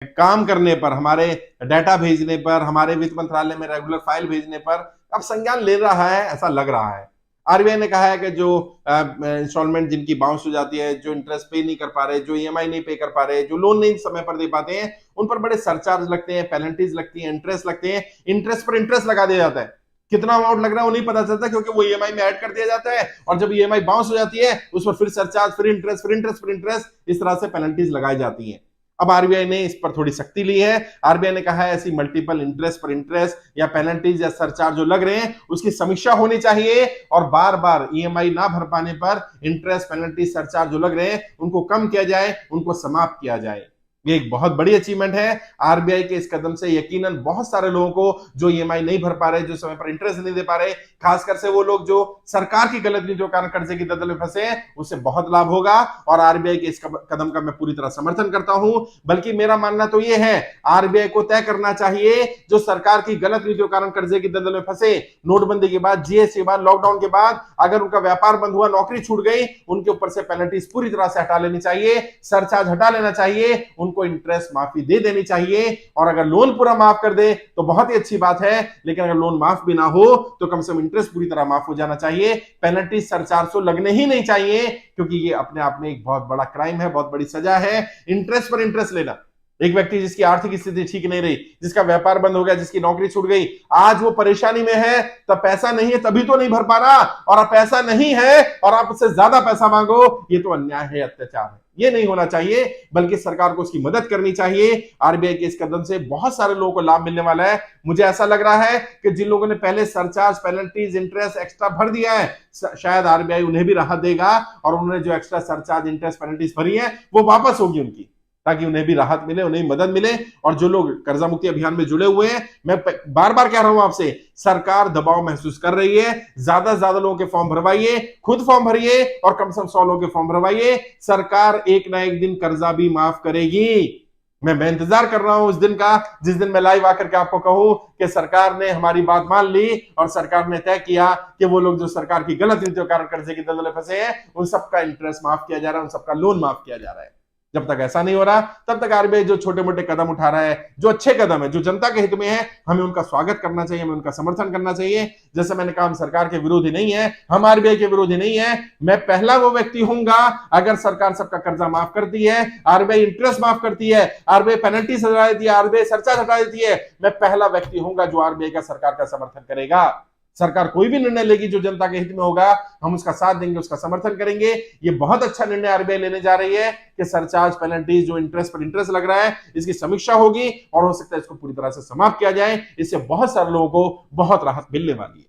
काम करने पर, हमारे डाटा भेजने पर, हमारे वित्त मंत्रालय में रेगुलर फाइल भेजने पर अब संज्ञान ले रहा है, ऐसा लग रहा है। आरबीआई ने कहा है कि जो इंस्टॉलमेंट जिनकी बाउंस हो जाती है, जो इंटरेस्ट पे नहीं कर पा रहे, जो ईएमआई नहीं पे कर पा रहे, जो लोन नहीं समय पर दे पाते हैं, उन पर बड़े सरचार्ज लगते हैं, पेनल्टीज लगती हैं, इंटरेस्ट लगते हैं। इंटरेस्ट पर इंटरेस्ट लगा दिया जाता है। कितना अमाउंट लग रहा है वो नहीं पता चलता, क्योंकि वो ईएमआई में ऐड कर दिया जाता है, और जब ईएमआई बाउंस हो जाती है उस पर फिर सरचार्ज, फिर इंटरेस्ट, फिर इंटरेस्ट, फिर इंटरेस्ट, इस तरह से पेनल्टीज लगाई जाती हैं। अब आरबीआई ने इस पर थोड़ी सख्ती ली है। आरबीआई ने कहा है ऐसी मल्टीपल इंटरेस्ट पर इंटरेस्ट या पेनल्टीज या सरचार्ज जो लग रहे हैं उसकी समीक्षा होनी चाहिए, और बार बार ईएमआई ना भर पाने पर इंटरेस्ट, पेनल्टी, सरचार्ज जो लग रहे हैं उनको कम किया जाए, उनको समाप्त किया जाए। ये एक बहुत बड़ी अचीवमेंट है आरबीआई के इस कदम से। यकीनन बहुत सारे लोगों को जो ईएमआई नहीं भर पा रहे, जो समय पर इंटरेस्ट नहीं दे पा रहे, खासकर से वो लोग जो सरकार की गलत नीतियों के कारण कर्जे की दलदल में फंसे हैं, उससे बहुत लाभ होगा। और आरबीआई के इस कदम का मैं पूरी तरह समर्थन करता हूं। बल्कि मेरा मानना तो यह है आरबीआई को तय करना चाहिए जो सरकार की गलत नीतियों के कारण कर्जे की दलदल में फंसे, नोटबंदी के बाद, जीएसटी के बाद, लॉकडाउन के बाद, अगर उनका व्यापार बंद हुआ, नौकरी छूट गई, उनके ऊपर से पेनल्टीज पूरी तरह से हटा लेनी चाहिए, सरचार्ज हटा लेना चाहिए, उनको इंटरेस्ट माफी दे देनी चाहिए। और अगर लोन पूरा माफ कर दे तो बहुत ही अच्छी बात है, लेकिन अगर लोन माफ भी ना हो तो कम से कम इंटरेस्ट पूरी तरह माफ हो जाना चाहिए। पेनल्टी, सरचार्ज तो लगने ही नहीं चाहिए, क्योंकि ये अपने आप में एक बहुत बड़ा क्राइम है, बहुत बड़ी सजा है। इंटरेस्ट पर इंटरेस्ट लेना, एक व्यक्ति जिसकी आर्थिक स्थिति ठीक नहीं रही, जिसका व्यापार बंद हो गया, जिसकी नौकरी छूट गई, आज वो परेशानी में है, तब पैसा नहीं है तभी तो नहीं भर पा रहा, और अब पैसा नहीं है और आप उससे ज्यादा पैसा मांगो, ये तो अन्याय है, अत्याचार है। ये नहीं होना चाहिए, बल्कि सरकार को उसकी मदद करनी चाहिए। आरबीआई के इस कदम से बहुत सारे लोगों को लाभ मिलने वाला है। मुझे ऐसा लग रहा है कि जिन लोगों ने पहले सरचार्ज, पेनल्टीज, इंटरेस्ट एक्स्ट्रा भर दिया है, शायद आरबीआई उन्हें भी राहत देगा, और उन्होंने जो एक्स्ट्रा सरचार्ज, इंटरेस्ट, पेनल्टीज भरी है वो वापस होगी उनकी, ताकि उन्हें भी राहत मिले, उन्हें मदद मिले। और जो लोग कर्जा मुक्ति अभियान में जुड़े हुए हैं, मैं बार बार कह रहा हूं आपसे, सरकार दबाव महसूस कर रही है, ज्यादा से ज्यादा लोगों के फॉर्म भरवाइए, खुद फॉर्म भरिए, और कम से कम 100 लोगों के फॉर्म भरवाइए। सरकार एक ना एक दिन कर्जा भी माफ करेगी। मैं इंतजार कर रहा हूं उस दिन का, जिस दिन मैं लाइव आकर के आपको कहूं कि सरकार ने हमारी बात मान ली और सरकार ने तय किया कि वो लोग जो सरकार की गलत नीतियों के कारण कर्जे की दलदल में फंसे हैं, उन सबका इंटरेस्ट माफ किया जा रहा है, उन सबका लोन माफ किया जा रहा है। जब तक ऐसा नहीं हो रहा, तब तक आरबीआई जो छोटे मोटे कदम उठा रहा है, जो अच्छे कदम है, जो जनता के हित में है, हमें उनका स्वागत करना चाहिए, हमें उनका समर्थन करना चाहिए। जैसे मैंने कहा, हम सरकार के विरोधी नहीं है, हम आरबीआई के विरोधी नहीं है। मैं पहला वो व्यक्ति हूंगा अगर सरकार सबका कर्जा माफ करती है, आरबीआई इंटरेस्ट माफ करती है, आरबीआई पेनल्टी हटा देती है, आरबीआई सरचार्ज हटा देती है, मैं पहला व्यक्ति हूंगा जो आरबीआई का, सरकार का समर्थन करेगा। सरकार कोई भी निर्णय लेगी जो जनता के हित में होगा, हम उसका साथ देंगे, उसका समर्थन करेंगे। ये बहुत अच्छा निर्णय आरबीआई लेने जा रही है कि सरचार्ज, पेनल्टीज, जो इंटरेस्ट पर इंटरेस्ट लग रहा है, इसकी समीक्षा होगी, और हो सकता है इसको पूरी तरह से समाप्त किया जाए। इससे बहुत सारे लोगों को बहुत राहत मिलने वाली है।